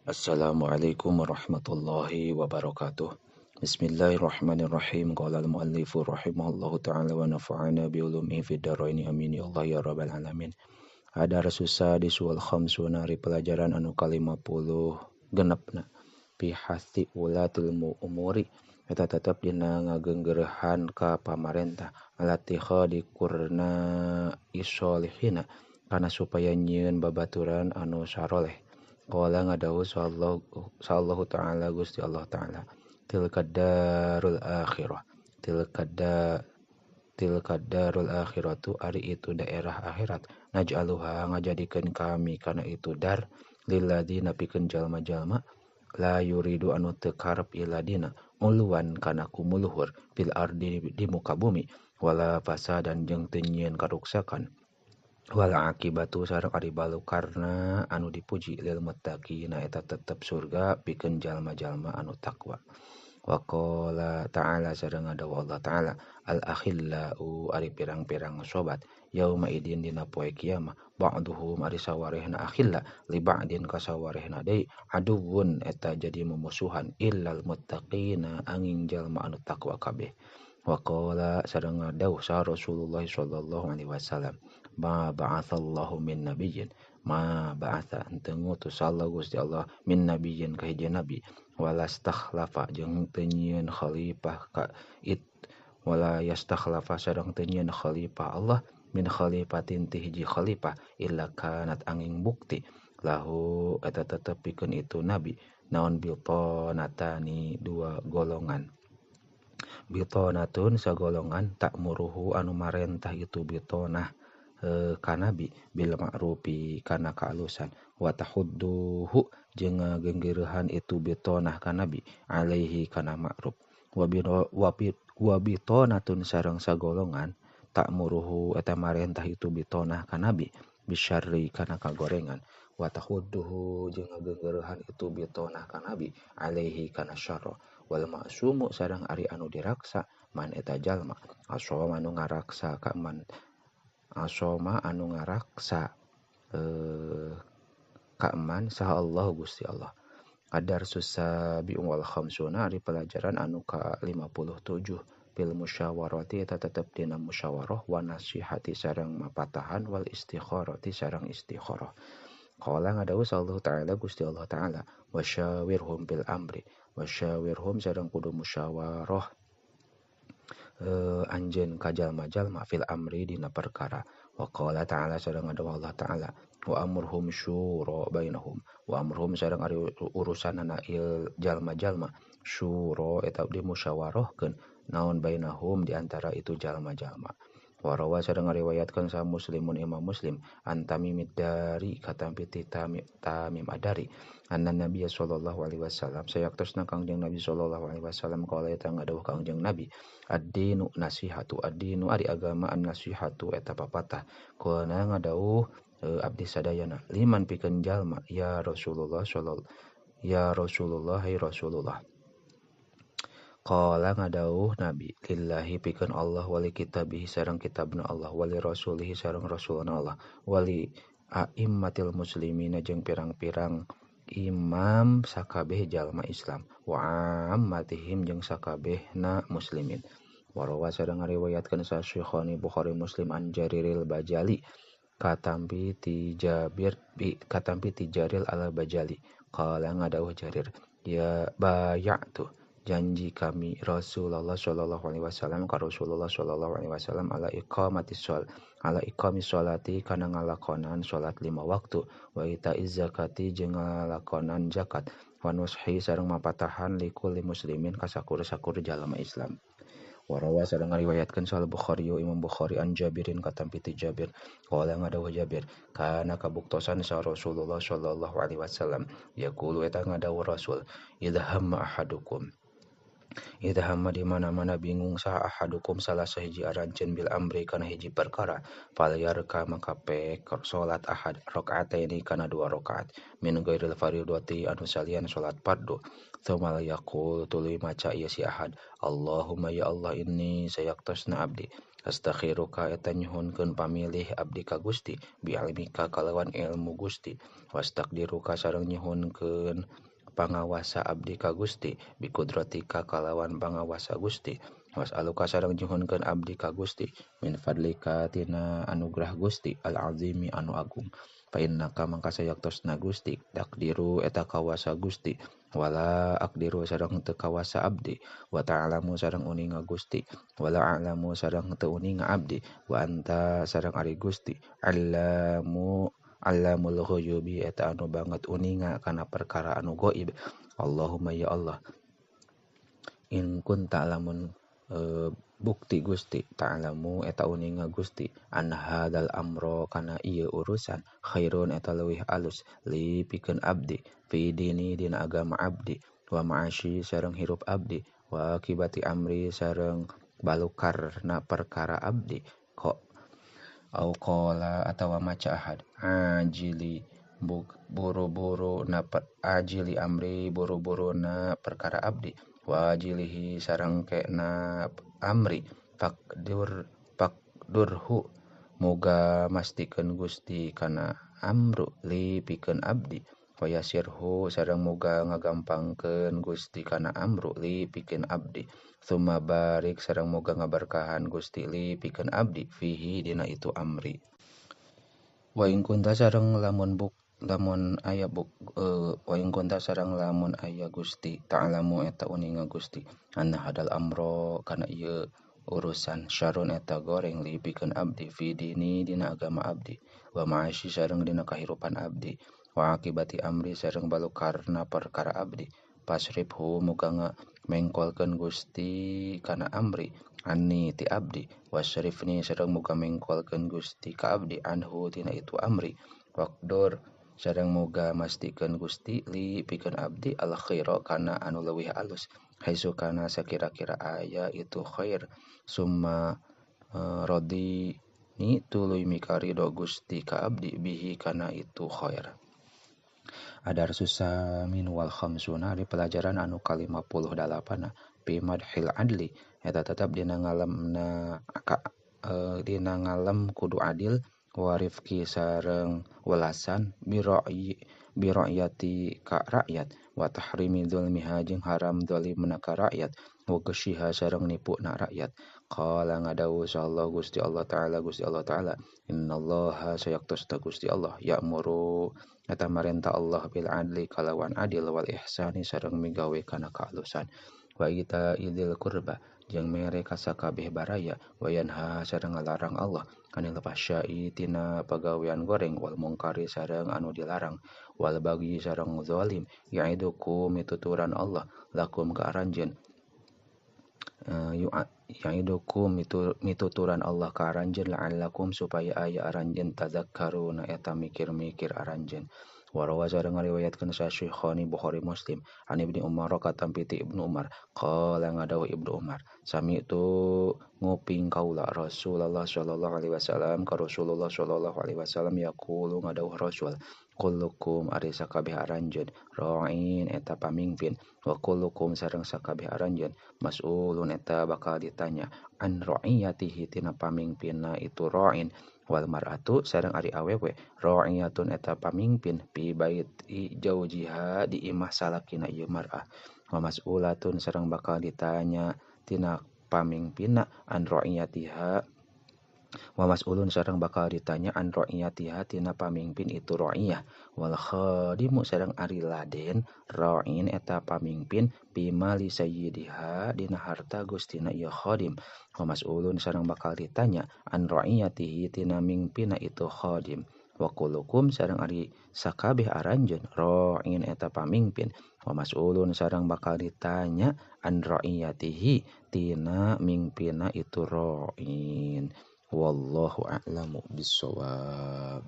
Assalamualaikum warahmatullahi wabarakatuh. Bismillahirrahmanirrahim. Qala al-muallifu rahimahullahu ta'ala wa nafa'ana bi ulumihi fid dharain amin ya Allah ya rabbal alamin. Ada susah di sual khamsuna ri pelajaran anu ka-50 genepna. Fi hasti ulatul umuri eta tetep dina ngageunggeureuhan ka pamarentah alatiha dikurna isolihina kana supaya nyieun babaturan anu saroleh. Qala ngadawu sallallahu ta'ala Gusti Allah ta'ala. Tilka darul akhirah. Tilka da tilka darul akhiratu ari itu daerah akhirat. Naj'aluha ngajadikeun kami kana itu dar lilladina pikeun jalma-jalma la yuridu anu teu karep iladina uluan kana kumuluhur fil ardi di muka bumi wala fasadan jeung teu nyieun karuksakan. Wala akibatu sareng ari balukarna anu dipuji lil muttaqina eta tetep surga pikeun jalma-jalma anu takwa. Wa qala ta'ala sareng ngadawu Allah ta'ala al akhillau ari pirang-pirang sobat yauma idin dina poe kiamah ba'duhum ari sawarehna akhilla li ba'din ka sawarehna deui aduwwun eta jadi mumusuhan illal muttaqina angin jalma anu takwa kabeh. Wa qala sareng ngadawu sa Rasulullah sallallahu alaihi wasallam ma ba'atsallahu min nabiyyin ma ba'atsa henteu ngutus Allah Gusti Allah min nabiyyin ka hiji nabi wala stakhlafa jeung teu nyieun khalifah ka it wala yastakhlafa sareng teu nyieun khalifah Allah min khalifatin ti hiji khalifah illa kanat angin bukti lahu eta tetep pikeun itu nabi naon bitonatani dua golongan. Bitonatun sagolongan tak muruhu anu marentah itu bitonah kanabi bil ma'rufi kana kaalusan wa tahudduhu jeung ngageunggeurehan itu bitonah kanabi alaihi kana ma'ruf wa bitonatun sareng sagolongan tak muruhu eta marentah itu bitonah kanabi bisyarri kana kagorengan wa tahudduhu jeung ngageunggeurehan itu bitonah kanabi alaihi kana syarra wal ma'sumu sareng ari anu diraksa man eta jalma asoma anu ngaraksa ka man asoma anu ngaraksa ka'man saha Allah Gusti Allah. Qadar susabi wal khamsuna ari pelajaran anu ka-57 bil musyawarati eta tetep dina musyawarah wa nasihati sareng mapatahan wal istikharati sareng istikharah. Qala ngadawu sallallahu ta'ala Gusti Allah ta'ala wasyawirhum bil amri wasyawirhum sareng kudu musyawarah anjeun ka jalma-jalma fil amri dina perkara. Wa qala ta'ala sareng ngadawu Allah ta'ala wa amruhum syura bainahum wa amruhum sareng ari urusanna ieu jalma-jalma syura eta dimusyawarahkeun naon bainahum di antara itu jalma-jalma. Wa rawa sareng ngariwayatkeun sa Muslimun Imam Muslim an Tamim dari katampi ti Tamim Adari anna Nabi sallallahu alaihi wasallam sayaktosna Kangjeng Nabi sallallahu alaihi wasallam qala eta ngadawuh Kangjeng Nabi ad-dinu nasihatu ad-dinu ari agama an-nasihatu eta papatah qala ngadawuh abdi sadayana liman pikeun jalma ya Rasulullah sallallahu ya Rasulullah hai Rasulullah. Qala ngadawuh Nabi lillahi pikeun Allah wali kitabihi sareng kitabna Allah wali rasulihi sareng rasulna Allah wali a'immatil muslimina jeung pirang-pirang imam sakabeh jalma Islam wa ammatihim jeung sakabehna muslimin. Warawa sareng ngariwayatkeun sa Syekhani Bukhari Muslim an Jariril Bajali katampi ti Jaril al-Bajali qala ngadawu Jarir ya bayatu janji kami Rasulullah sallallahu alaihi wasallam ka Rasulullah sallallahu alaihi wasallam ala iqamis sholati kana ngalakonan salat 5 waktu wa itaiz zakati jeung ngalakonan zakat wa nushi sareng mapatahan likulli muslimin ka sakur-sakur jalma Islam. Warawa sareng ngariwayatkeun sa Bukhari Imam Bukhari an Jabirin katampi ti Jabir qala ngadawu Jabir kana kabuktosan sa Rasulullah sallallahu alaihi wasallam yaqulu eta ngadawu Rasul idhamma ahadukum Ida hamma di mana-mana bingung saha ahadukum salah sahiji aranceun bil amri kana hiji perkara falyarka maka pek salat ahad rakaataini kana 2 rakaat min ghairil fardhati anu salian salat fardu tsumma yaqul tuluy maca ieu si ahad Allahumma ya Allah inni sayaktosna abdi Astakhiruka eta nyuhunkeun pamilih abdi ka Gusti bi'ilmika kalawan ilmu Gusti wastakdiruka sareng nyuhunkeun pangawasa abdi ka Gusti biqudratika kalawan pangawasa Gusti was'aluka sareng nyuhunkeun abdi ka Gusti min fadlika tina anugerah Gusti al azimi anu agung fa innaka mangka sayaktosna Gusti takdiru eta kawasa Gusti wala akdiru sareng teu kawasa abdi wa ta'lamu sareng uninga Gusti wala a'lamu sareng teu uninga abdi wa anta sareng ari Gusti allamul ghuyubi eta anu banget uninga kana perkara anu gaib. Allahumma ya Allah in kunta lamun bukti Gusti ta'lamu eta uninga Gusti an hadal amro kana ieu urusan khairun eta leuwih alus li pikeun abdi fi dini dina agama abdi wa ma'asyi sareng hirup abdi wa akibati amri sareng balukarna perkara abdi kok au qala atawa maca ahad ajili buru-buru na ajili amri buru-buru na perkara abdi wajilihi sareng kena amri pakdurhu moga mastikeun Gusti kana amru li pikeun abdi wayasirhu sareng moga ngagampangkeun Gusti kana amru li pikeun abdi summa barik sareng moga ngaberkahan Gusti li pikeun abdi fihi dina itu amri wa in kunta sareng lamun aya wa in kunta sareng lamun aya Gusti ta'lamu eta uninga Gusti anna hadal amro kana ieu urusan syarun eta goreng li pikeun abdi fi dini dina agama abdi wa ma'asyi sareng dina kahirupan abdi wa akibati amri sareng balukarna perkara abdi pasrifhu muga mengkolkeun Gusti kana amri anni ti abdi wasrifni sareng muga mengkolkeun Gusti ka abdi anhu tina itu amri waqdur sareng moga mastikeun Gusti li pikeun abdi al khaira kana anu leuwih alus haisu kana sakira-kira aya itu khair summa rodi ni tuluy mikarido Gusti ka abdi bihi kana itu khair. Adarsus samin wal khamsuna di pelajaran anu ka-58 fi madhil adli eta tetep dina ngalemna dina ngalem kudu adil warifki sareng welasan biro'yati ka rakyat wa tahrimi dzulmiha jeung haram zalimna ka rakyat wa gesyiha sareng nipuna rakyat qala ngadawu sallallahu Gusti Allah taala innallaha sayaktosna Gusti Allah ya'muru eta marentah Allah bil adli kalawan adil wal ihsani sareng migawe kana kaalusan wa ita idil qurba jeung mere ka sakabeh baraya wa yanha sareng ngalarang Allah anil fahsya'i tina pagawean goreng wal mungkari sareng anu dilarang wal bagi sareng zalim ya'idukum mituturan Allah lakum ka aranjeun ya'idukum mituturan Allah ka aranjeun la'allakum supaya aya aranjeun tadzakkaruna eta mikir-mikir aranjeun warawa sareng ngariwayatkeun sa Syekhani Bukhari Muslim an Ibnu Umar katam piti Ibnu Umar qala ngadawu Ibnu Umar sami itu nguping kaula Rasulullah sallallahu alaihi wasallam ka Rasulullah sallallahu alaihi wasallam yaqulu ngadawu Rasul kullukum ari sakabeh aranjeun ra'in eta pamingpin wa kullukum sareng sakabeh aranjeun mas'ulun eta bakal ditanya an ra'iyatihi tina pamingpinna itu ra'in wal mar'atu sareng ari awewe ra'iyatun eta pamingpin pi baiti jaujiha di imah salakina ieu mar'ah wa mas'ulatun sareng bakal ditanya tina pamingpinna an ra'iyatiha wa mas'ulun sareng bakal ditanya an ra'iyatiha tina pamingpin itu ra'iyah wal khadimu sareng ari laden ra'in eta pamingpin bima li sayyidiha dina harta gustina ieu khadim wa mas'ulun sareng bakal ditanya an ra'iyatihi tina mingpina itu khadim wa kullukum sareng ari sakabeh aranjeun ra'in eta pamingpin wa mas'ulun sareng bakal ditanya an ra'iyatihi tina mingpina itu ra'in wallahu a'lamu bissawab.